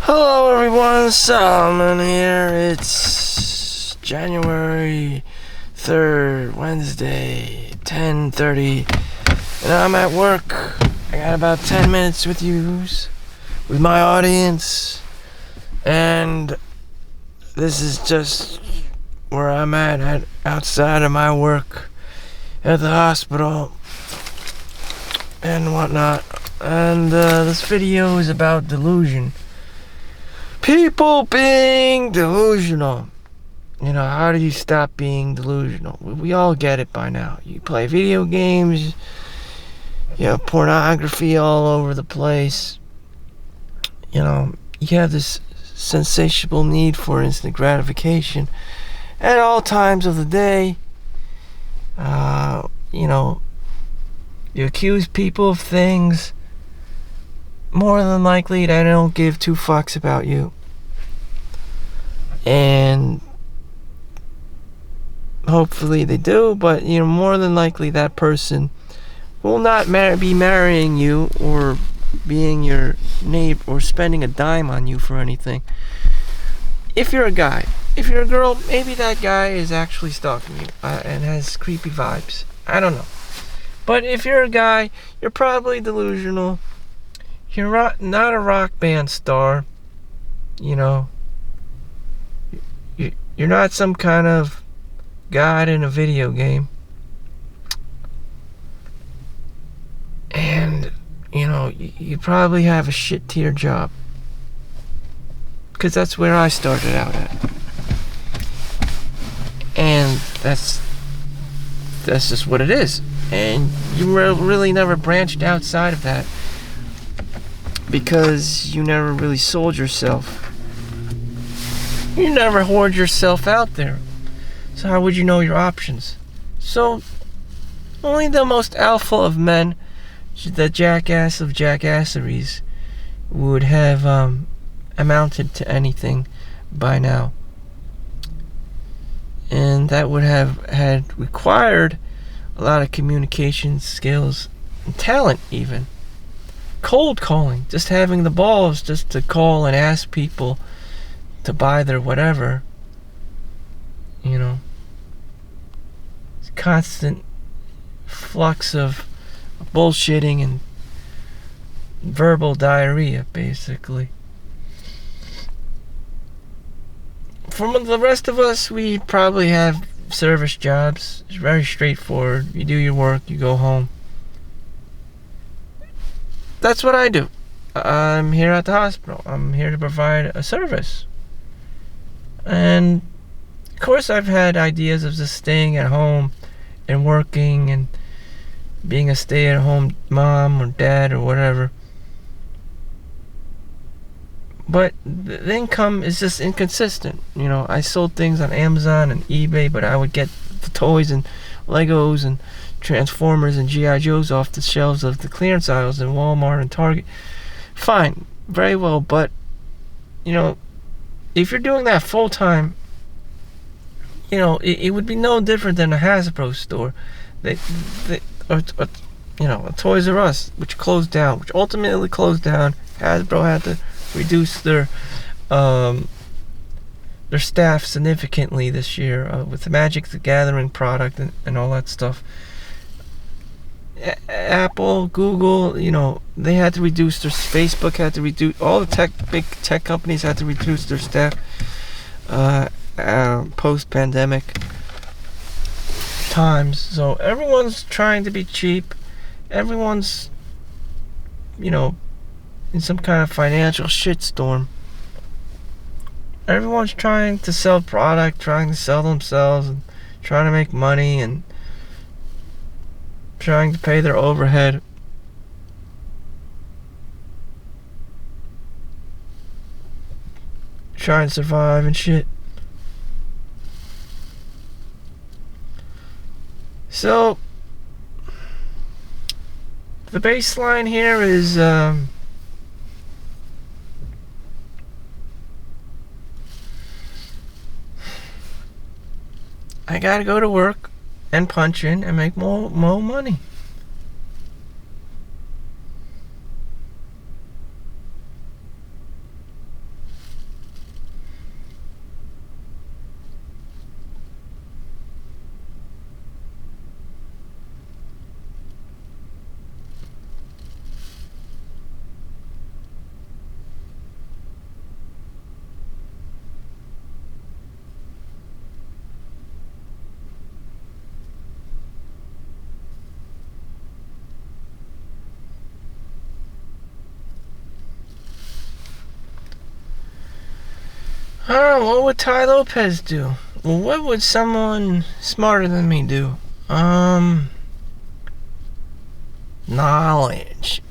Hello everyone, Solomon here. It's January 3rd, Wednesday, 10:30, and I'm at work. I got about 10 minutes with my audience, and this is just where I'm at outside of my work at the hospital and whatnot. And this video is about delusion. People being delusional. You know, how do you stop being delusional? We all get it by now. You play video games, you have pornography all over the place. You know, you have this sensational need for instant gratification at all times of the day. You know, you accuse people of things. More than likely, they don't give two fucks about you. And hopefully they do, but you know, more than likely that person will not be marrying you or being your neighbor or spending a dime on you for anything. If you're a guy. If you're a girl, maybe that guy is actually stalking you and has creepy vibes. I don't know. But if you're a guy, you're probably delusional. You're not a rock band star, you know. You're not some kind of god in a video game. And, you know, you probably have a shit tier job. Because that's where I started out at. And that's just what it is. And you really never branched outside of that. Because you never really sold yourself. You never hoard yourself out there. So how would you know your options? So, only the most alpha of men, the jackass of jackasseries, would have amounted to anything by now. And that would have had required a lot of communication skills and talent even. Cold calling, just having the balls just to call and ask people to buy their whatever, you know. It's constant flux of bullshitting and verbal diarrhea, basically. For the rest of us, we probably have service jobs. It's very straightforward. You do your work, you go home. That's what I do. I'm here at the hospital. I'm here to provide a service. And, of course, I've had ideas of just staying at home and working and being a stay-at-home mom or dad or whatever. But the income is just inconsistent. You know, I sold things on Amazon and eBay, but I would get the toys and Legos and Transformers and G.I. Joes off the shelves of the clearance aisles in Walmart and Target. Fine, very well, but you know, if you're doing that full time, you know, it would be no different than a Hasbro store. Or you know, a Toys R Us, which closed down, which ultimately closed down. Hasbro had to reduce their staff significantly this year with the Magic the Gathering product and all that stuff. Apple, Google, you know, they had to reduce their. Facebook had to reduce. All the big tech companies had to reduce their staff post-pandemic times. So everyone's trying to be cheap. Everyone's, you know, in some kind of financial shitstorm. Everyone's trying to sell product, trying to sell themselves, and trying to make money, and trying to pay their overhead. Trying to survive and shit. So, the baseline here is I gotta go to work and punch in and make more money. I don't know, what would Ty Lopez do? Well, what would someone smarter than me do? Knowledge.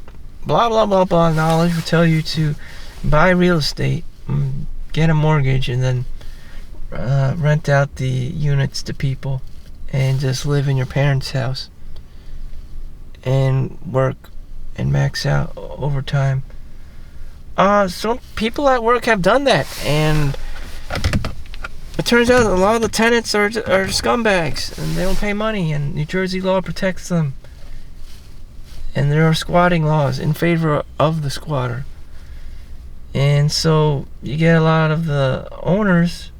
Blah, blah, blah, blah. Knowledge would tell you to buy real estate, get a mortgage, and then rent out the units to people and just live in your parents' house and work and max out overtime. Some people at work have done that, and it turns out a lot of the tenants are scumbags, and they don't pay money, and New Jersey law protects them. And there are squatting laws in favor of the squatter. And so you get a lot of the owners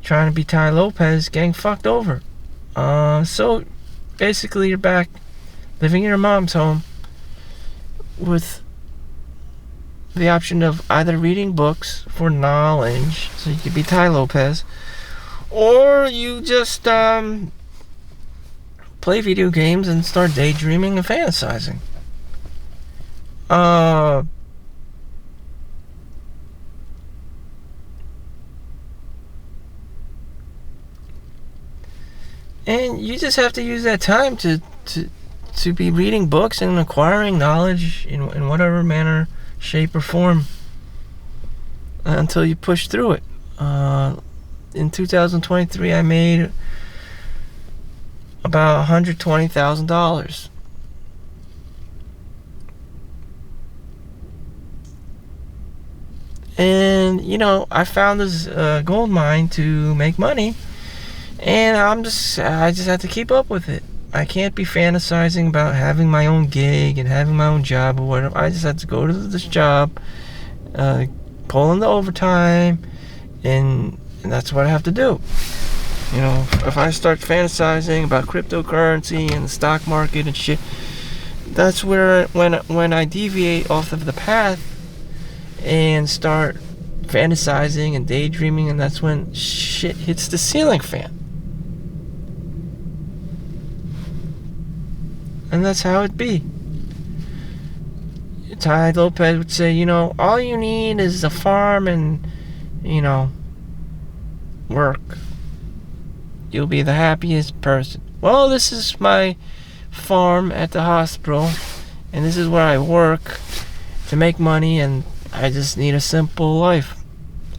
trying to be Ty Lopez getting fucked over. So basically you're back living in your mom's home with the option of either reading books for knowledge, so you could be Ty Lopez, or you just play video games and start daydreaming and fantasizing. And you just have to use that time to be reading books and acquiring knowledge in whatever manner, shape, or form until you push through it. In 2023, I made about $120,000. And, I found this gold mine to make money, and I just have to keep up with it. I can't be fantasizing about having my own gig and having my own job or whatever. I just have to go to this job, pull in the overtime, and that's what I have to do. If I start fantasizing about cryptocurrency and the stock market and shit, that's where when I deviate off of the path and start fantasizing and daydreaming, and that's when shit hits the ceiling fan. And that's how it be. Ty Lopez would say, all you need is a farm and, work. You'll be the happiest person. Well, this is my farm at the hospital, and this is where I work to make money, and I just need a simple life.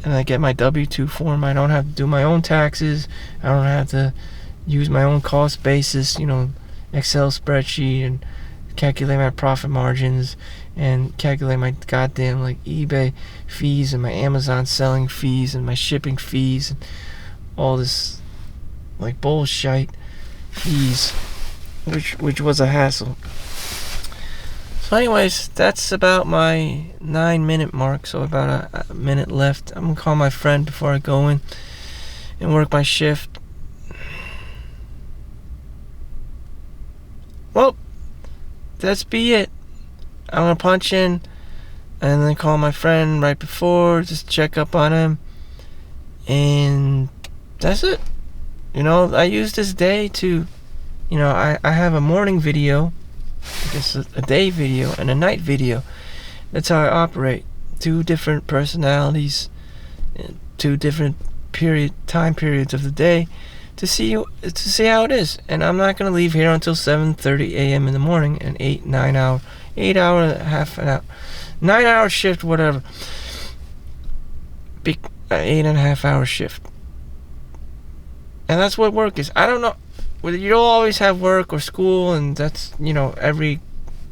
And I get my W-2 form. I don't have to do my own taxes. I don't have to use my own cost basis, Excel spreadsheet, and calculate my profit margins and calculate my goddamn eBay fees and my Amazon selling fees and my shipping fees and all this bullshit fees, which was a hassle. So anyways, that's about my 9-minute mark, so about a minute left. I'm gonna call my friend before I go in and work my shift. Well, that's be it. I'm gonna punch in and then call my friend right before, just check up on him, and that's it. I use this day to, I have a morning video, I guess a day video, and a night video. That's how I operate. 2 different personalities, 2 different time periods of the day to see how it is. And I'm not gonna leave here until 7:30 a.m. in the morning, an 9 hour shift, whatever. 8.5 hour shift. And that's what work is. I don't know. You'll always have work or school, and that's, every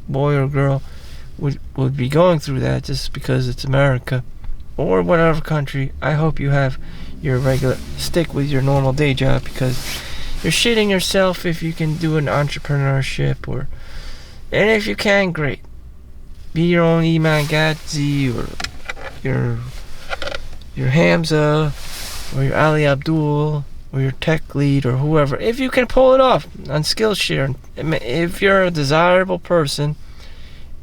boy or girl would be going through that just because it's America or whatever country. I hope you have your stick with your normal day job, because you're shitting yourself if you can do an entrepreneurship, and if you can, great. Be your own Iman Gadzi or your Hamza or your Ali Abdul or your tech lead or whoever, if you can pull it off on Skillshare. If you're a desirable person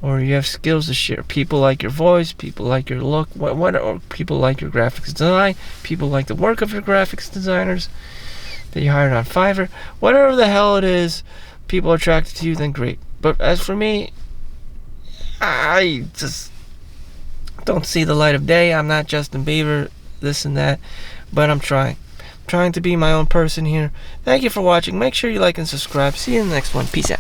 or you have skills to share, people like your voice, people like your look, or people like your graphics design, people like the work of your graphics designers that you hired on Fiverr, whatever the hell it is, people are attracted to you, then great. But as for me, I just don't see the light of day. I'm not Justin Bieber. this and that, but I'm trying to be my own person here. Thank you for watching. Make sure you like and subscribe. See you in the next one. Peace out.